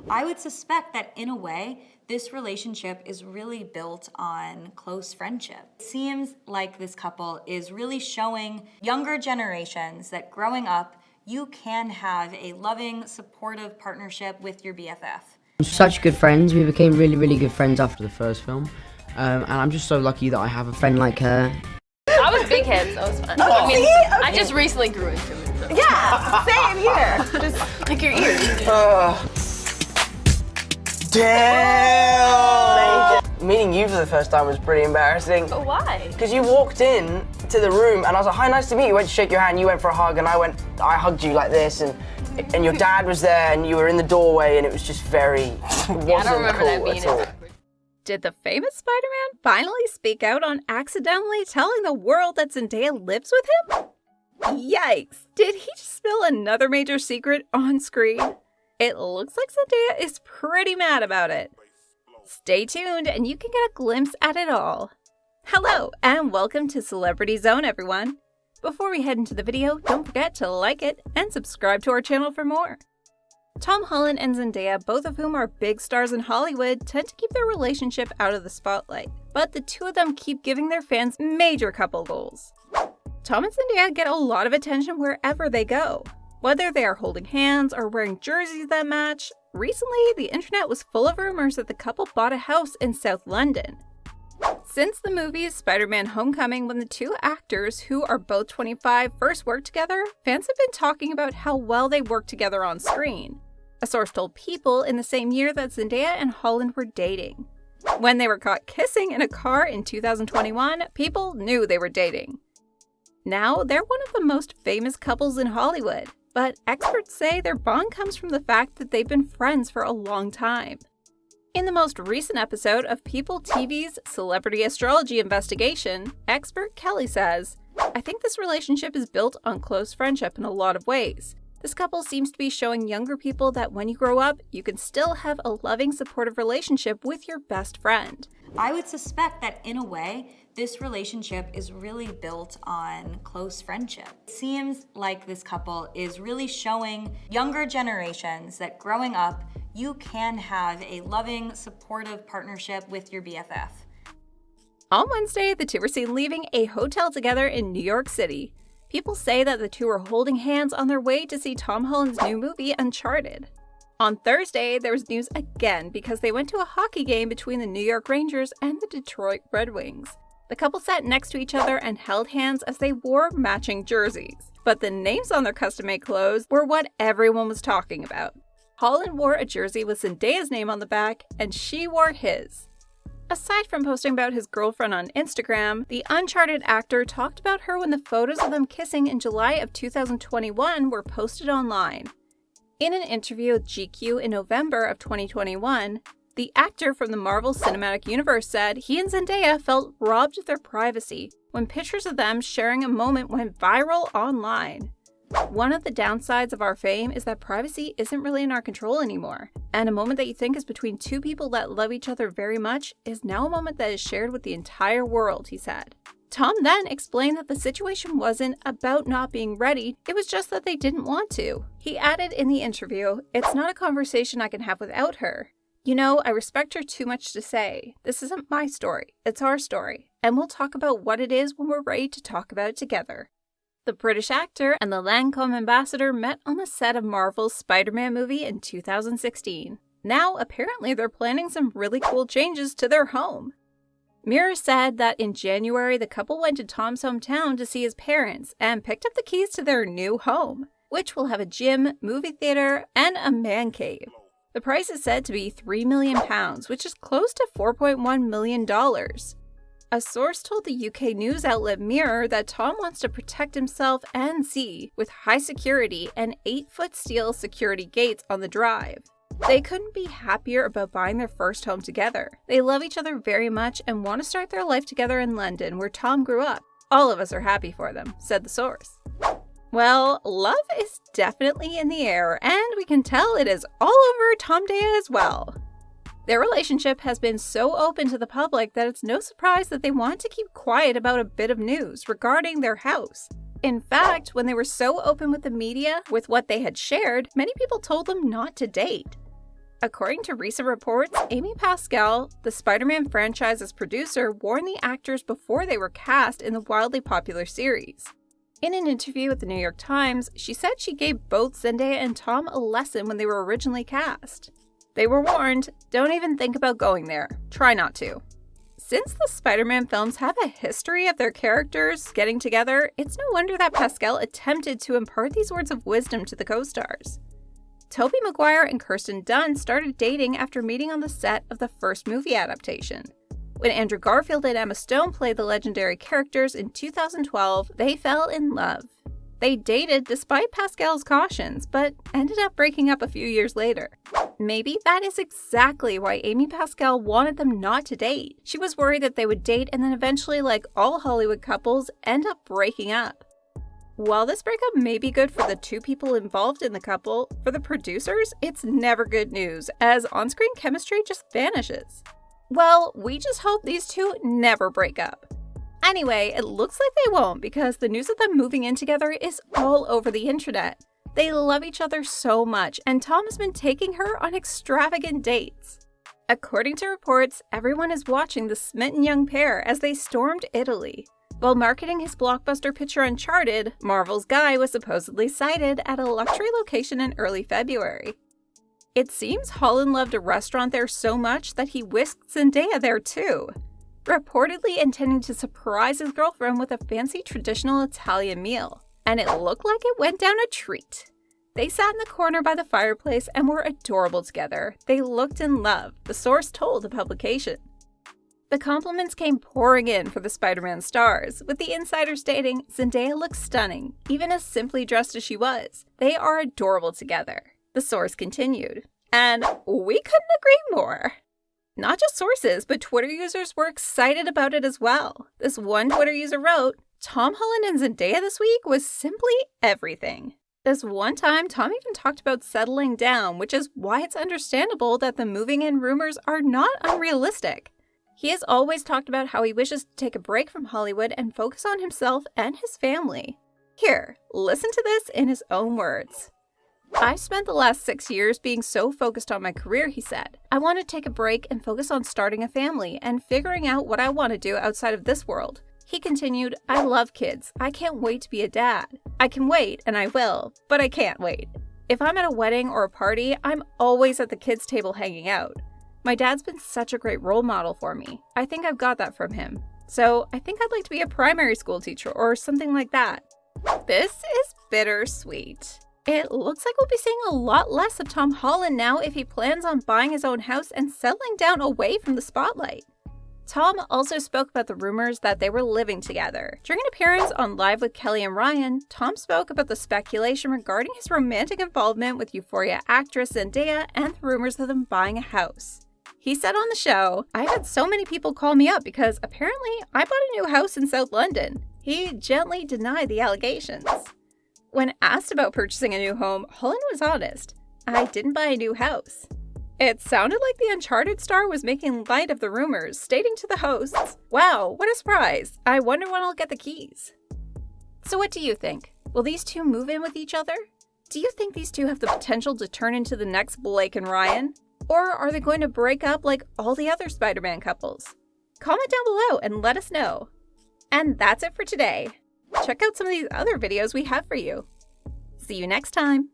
I would suspect that in a way, this relationship is really built on close friendship. It seems like this couple is really showing younger generations that growing up, you can have a loving, supportive partnership with your BFF. Such good friends. We became really, really good friends after the first film. And I'm just so lucky that I have a friend like her. I was big head, so it was fun. I mean, I just recently grew into it. So. Yeah, same here. Just like your ears. Damn! Meeting you for the first time was pretty embarrassing. But why? Because you walked in to the room and I was like, hi, nice to meet you. You went to shake your hand, you went for a hug, and I hugged you like this, and your dad was there and you were in the doorway, and it was just very, it wasn't I don't remember cool that being at all. awkward. Did the famous Spider-Man finally speak out on accidentally telling the world that Zendaya lives with him? Yikes! Did he just spill another major secret on screen? It looks like Zendaya is pretty mad about it. Stay tuned and you can get a glimpse at it all. Hello and welcome to Celebrity Zone, everyone. Before we head into the video, don't forget to like it and subscribe to our channel for more. Tom Holland and Zendaya, both of whom are big stars in Hollywood, tend to keep their relationship out of the spotlight, but the two of them keep giving their fans major couple goals. Tom and Zendaya get a lot of attention wherever they go. Whether they are holding hands or wearing jerseys that match, recently the internet was full of rumors that the couple bought a house in South London. Since the movie Spider-Man Homecoming, when the two actors, who are both 25, first worked together, fans have been talking about how well they worked together on screen. A source told People in the same year that Zendaya and Holland were dating. When they were caught kissing in a car in 2021, people knew they were dating. Now, they're one of the most famous couples in Hollywood, but experts say their bond comes from the fact that they've been friends for a long time. In the most recent episode of People TV's Celebrity Astrology Investigation, expert Kelly says, "I think this relationship is built on close friendship in a lot of ways. This couple seems to be showing younger people that when you grow up, you can still have a loving, supportive relationship with your best friend." I would suspect that in a way, this relationship is really built on close friendship. It seems like this couple is really showing younger generations that growing up, you can have a loving, supportive partnership with your BFF. On Wednesday, the two were seen leaving a hotel together in New York City. People say that the two were holding hands on their way to see Tom Holland's new movie, Uncharted. On Thursday, there was news again because they went to a hockey game between the New York Rangers and the Detroit Red Wings. The couple sat next to each other and held hands as they wore matching jerseys. But the names on their custom-made clothes were what everyone was talking about. Holland wore a jersey with Zendaya's name on the back, and she wore his. Aside from posting about his girlfriend on Instagram, the Uncharted actor talked about her when the photos of them kissing in July of 2021 were posted online. In an interview with GQ in November of 2021, the actor from the Marvel Cinematic Universe said he and Zendaya felt robbed of their privacy when pictures of them sharing a moment went viral online. "One of the downsides of our fame is that privacy isn't really in our control anymore, and a moment that you think is between two people that love each other very much is now a moment that is shared with the entire world," he said. Tom then explained that the situation wasn't about not being ready, it was just that they didn't want to. He added in the interview, "It's not a conversation I can have without her. You know, I respect her too much to say. This isn't my story, it's our story, and we'll talk about what it is when we're ready to talk about it together." The British actor and the Lancome ambassador met on the set of Marvel's Spider-Man movie in 2016. Now, apparently, they're planning some really cool changes to their home. Mirror said that in January, the couple went to Tom's hometown to see his parents and picked up the keys to their new home, which will have a gym, movie theater, and a man cave. The price is said to be £3 million, which is close to $4.1 million. A source told the UK news outlet Mirror that Tom wants to protect himself and Z with high security and 8-foot steel security gates on the drive. They couldn't be happier about buying their first home together. They love each other very much and want to start their life together in London, where Tom grew up. All of us are happy for them, said the source. Well, love is definitely in the air, and we can tell it is all over Tom Daya as well. Their relationship has been so open to the public that it's no surprise that they want to keep quiet about a bit of news regarding their house. In fact, when they were so open with the media with what they had shared, many people told them not to date. According to recent reports, Amy Pascal, the Spider-Man franchise's producer, warned the actors before they were cast in the wildly popular series. In an interview with the New York Times, she said she gave both Zendaya and Tom a lesson when they were originally cast. They were warned, don't even think about going there. Try not to. Since the Spider-Man films have a history of their characters getting together, it's no wonder that Pascal attempted to impart these words of wisdom to the co-stars. Tobey Maguire and Kirsten Dunst started dating after meeting on the set of the first movie adaptation. When Andrew Garfield and Emma Stone played the legendary characters in 2012, they fell in love. They dated despite Pascal's cautions, but ended up breaking up a few years later. Maybe that is exactly why Amy Pascal wanted them not to date. She was worried that they would date and then eventually, like all Hollywood couples, end up breaking up. While this breakup may be good for the two people involved in the couple, for the producers, it's never good news, as on-screen chemistry just vanishes. Well, we just hope these two never break up. Anyway, it looks like they won't because the news of them moving in together is all over the internet. They love each other so much, and Tom has been taking her on extravagant dates. According to reports, everyone is watching the smitten young pair as they stormed Italy. While marketing his blockbuster picture Uncharted, Marvel's Guy was supposedly sighted at a luxury location in early February. It seems Holland loved a restaurant there so much that he whisked Zendaya there too, reportedly intending to surprise his girlfriend with a fancy traditional Italian meal. And it looked like it went down a treat. They sat in the corner by the fireplace and were adorable together. They looked in love, the source told the publication. The compliments came pouring in for the Spider-Man stars, with the insiders stating Zendaya looks stunning, even as simply dressed as she was. They are adorable together, the source continued. And we couldn't agree more. Not just sources, but Twitter users were excited about it as well. This one Twitter user wrote, Tom Holland and Zendaya this week was simply everything. This one time, Tom even talked about settling down, which is why it's understandable that the moving in rumors are not unrealistic. He has always talked about how he wishes to take a break from Hollywood and focus on himself and his family. Here, listen to this in his own words. I've spent the last 6 years being so focused on my career, he said. I want to take a break and focus on starting a family and figuring out what I want to do outside of this world. He continued, I love kids. I can't wait to be a dad. I can wait, and I will, but I can't wait. If I'm at a wedding or a party, I'm always at the kids' table hanging out. My dad's been such a great role model for me. I think I've got that from him. So I think I'd like to be a primary school teacher or something like that. This is bittersweet. It looks like we'll be seeing a lot less of Tom Holland now if he plans on buying his own house and settling down away from the spotlight. Tom also spoke about the rumors that they were living together. During an appearance on Live with Kelly and Ryan, Tom spoke about the speculation regarding his romantic involvement with Euphoria actress Zendaya and the rumors of them buying a house. He said on the show, I've had so many people call me up because apparently I bought a new house in South London. He gently denied the allegations. When asked about purchasing a new home, Holland was honest. I didn't buy a new house. It sounded like the Uncharted star was making light of the rumors, stating to the hosts, wow, what a surprise. I wonder when I'll get the keys. So what do you think? Will these two move in with each other? Do you think these two have the potential to turn into the next Blake and Ryan? Or are they going to break up like all the other Spider-Man couples? Comment down below and let us know. And that's it for today. Check out some of these other videos we have for you. See you next time.